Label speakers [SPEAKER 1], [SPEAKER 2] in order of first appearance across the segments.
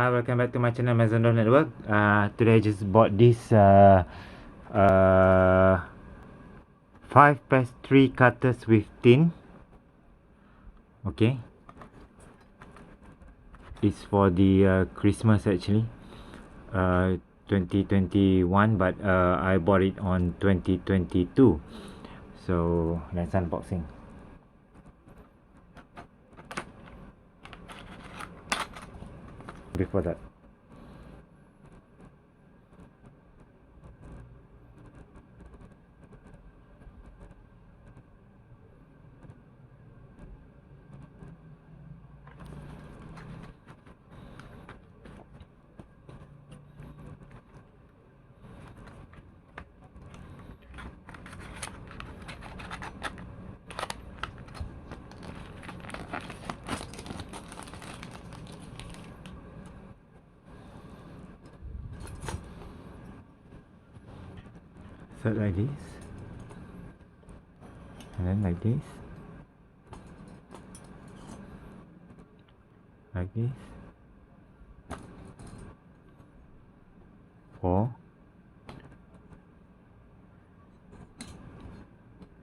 [SPEAKER 1] Hi, welcome back to my channel Maison Network. Today I just bought this 5 pastry cutters with tin. Okay, it's for the Christmas actually, 2021, but I bought it on 2022. So let's unboxing. Before that, so like this, and then like this, like this, 4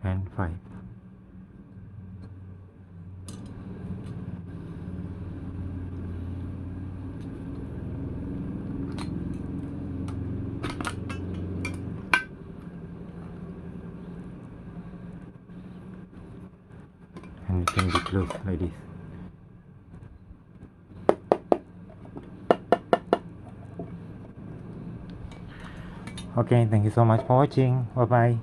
[SPEAKER 1] and 5. And it can be closed like this. Okay, thank you so much for watching. Bye bye.